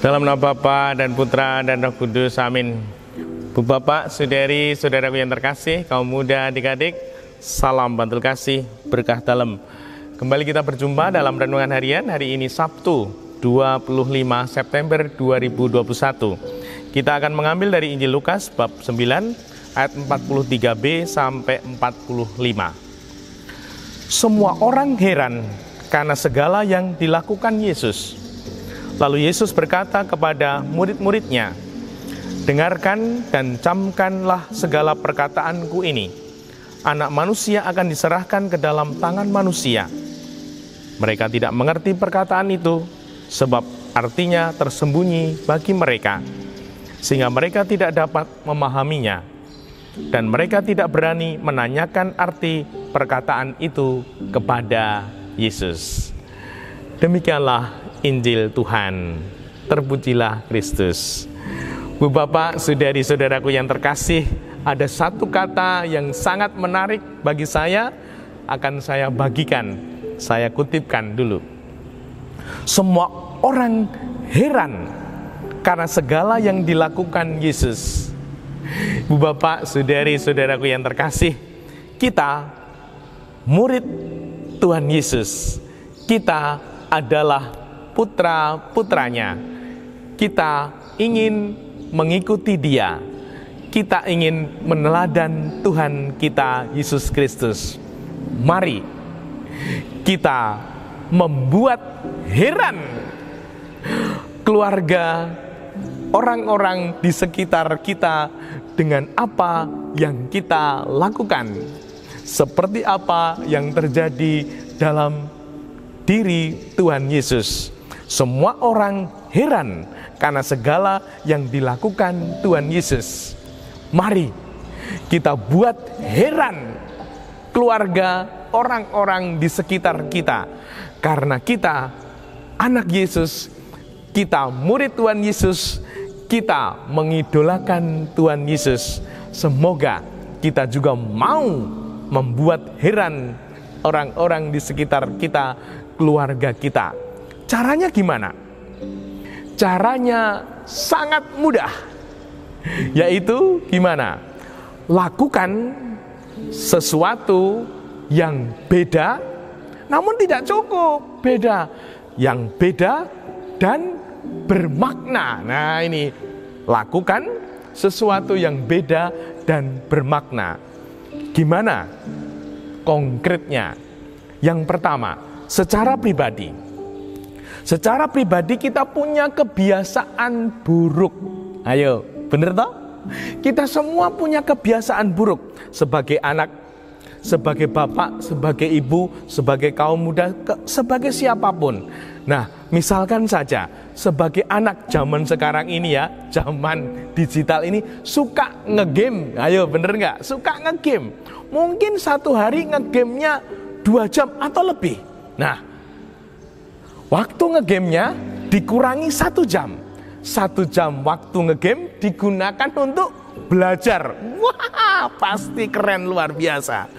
Dalam nama Bapa dan Putra dan Roh Kudus, amin. Bu Bapak, saudari, saudaraku yang terkasih, kaum muda, adik-adik, salam bantul kasih, berkah dalam. Kembali kita berjumpa dalam renungan harian hari ini Sabtu 25 September 2021. Kita akan mengambil dari Injil Lukas bab 9 ayat 43b sampai 45. Semua orang heran karena segala yang dilakukan Yesus. Lalu Yesus berkata kepada murid-muridnya, "Dengarkan dan camkanlah segala perkataanku ini. Anak manusia akan diserahkan ke dalam tangan manusia." Mereka tidak mengerti perkataan itu, sebab artinya tersembunyi bagi mereka, sehingga mereka tidak dapat memahaminya. Dan mereka tidak berani menanyakan arti perkataan itu kepada Yesus. Demikianlah Injil Tuhan. Terpujilah Kristus. Bu Bapak, saudari-saudaraku yang terkasih, ada satu kata yang sangat menarik bagi saya, akan saya bagikan, saya kutipkan dulu. Semua orang heran karena segala yang dilakukan Yesus. Bu Bapak, saudari-saudaraku yang terkasih, kita murid Tuhan Yesus. Kita adalah putra-putranya. Kita ingin mengikuti Dia. Kita ingin meneladan Tuhan kita Yesus Kristus. Mari kita membuat heran keluarga, orang-orang di sekitar kita dengan apa yang kita lakukan. Seperti apa yang terjadi dalam diri Tuhan Yesus. Semua orang heran karena segala yang dilakukan Tuhan Yesus. Mari kita buat heran keluarga, orang-orang di sekitar kita. Karena kita anak Yesus, kita murid Tuhan Yesus, kita mengidolakan Tuhan Yesus. Semoga kita juga mau membuat heran orang-orang di sekitar kita, keluarga kita. Caranya gimana? Caranya sangat mudah. Yaitu gimana? Lakukan sesuatu yang beda, namun tidak cukup beda. Yang beda dan bermakna. Nah ini, lakukan sesuatu yang beda dan bermakna. Gimana konkretnya? Yang pertama, secara pribadi. Secara pribadi kita punya kebiasaan buruk. Ayo, bener toh? Kita semua punya kebiasaan buruk. Sebagai anak, sebagai bapak, sebagai ibu, sebagai kaum muda, sebagai siapapun. Nah, misalkan saja sebagai anak zaman sekarang ini ya, zaman digital ini, suka ngegame. Ayo, bener nggak? Suka ngegame. Mungkin satu hari ngegamenya 2 jam atau lebih. Nah, waktu ngegamenya dikurangi 1 jam. 1 jam waktu ngegame digunakan untuk belajar. Wah, pasti keren luar biasa.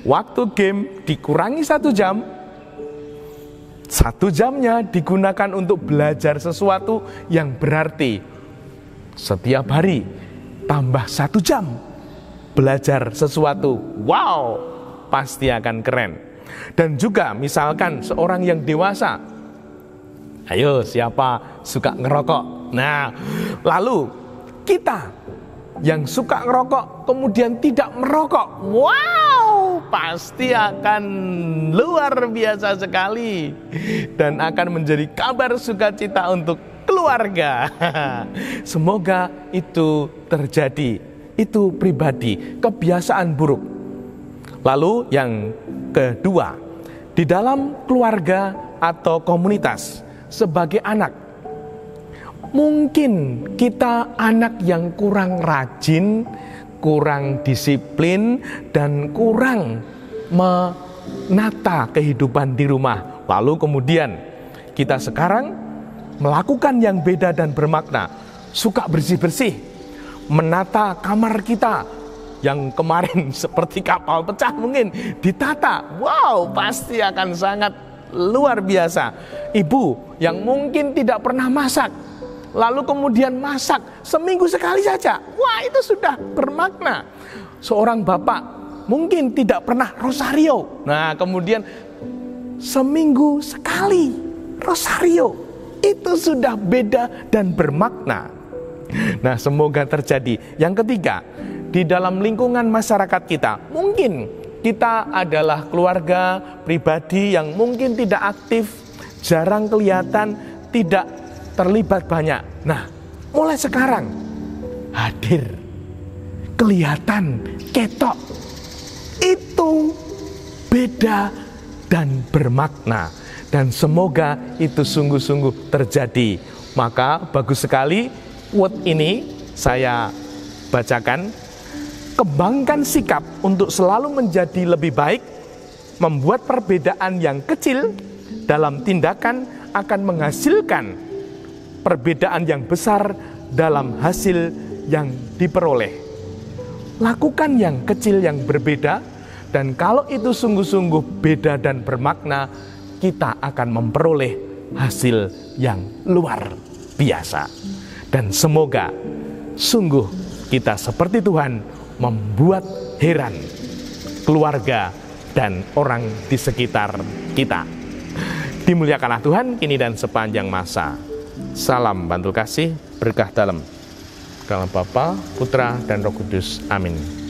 Waktu game dikurangi 1 jam. 1 jamnya digunakan untuk belajar sesuatu yang berarti. Setiap hari tambah 1 jam belajar sesuatu. Wow, pasti akan keren. Dan juga misalkan seorang yang dewasa. Ayo, siapa suka ngerokok? Nah, lalu kita yang suka ngerokok kemudian tidak merokok. Wow, pasti akan luar biasa sekali. Dan akan menjadi kabar sukacita untuk keluarga. Semoga itu terjadi. Itu pribadi, kebiasaan buruk. Lalu yang kedua, di dalam keluarga atau komunitas, sebagai anak, mungkin kita anak yang kurang rajin, kurang disiplin, dan kurang menata kehidupan di rumah. Lalu kemudian kita sekarang melakukan yang beda dan bermakna. Suka bersih-bersih, menata kamar kita yang kemarin seperti kapal pecah mungkin ditata. Wow, pasti akan sangat luar biasa. Ibu yang mungkin tidak pernah masak, lalu kemudian masak seminggu sekali saja. Wah, itu sudah bermakna. Seorang bapak mungkin tidak pernah rosario. Nah, kemudian seminggu sekali rosario. Itu sudah beda dan bermakna. Nah, semoga terjadi. Yang ketiga, di dalam lingkungan masyarakat kita, mungkin kita adalah keluarga pribadi yang mungkin tidak aktif, jarang kelihatan, tidak terlibat banyak. Nah, mulai sekarang hadir, kelihatan, ketok. Itu beda dan bermakna. Dan semoga itu sungguh-sungguh terjadi. Maka bagus sekali quote ini saya bacakan. Kembangkan sikap untuk selalu menjadi lebih baik. Membuat perbedaan yang kecil dalam tindakan akan menghasilkan perbedaan yang besar dalam hasil yang diperoleh. Lakukan yang kecil yang berbeda, dan kalau itu sungguh-sungguh beda dan bermakna, kita akan memperoleh hasil yang luar biasa. Dan semoga sungguh kita seperti Tuhan membuat heran keluarga dan orang di sekitar kita. Dimuliakanlah Tuhan kini dan sepanjang masa. Salam bantul kasih, berkah dalam Bapa, Putra, dan Roh Kudus. Amin.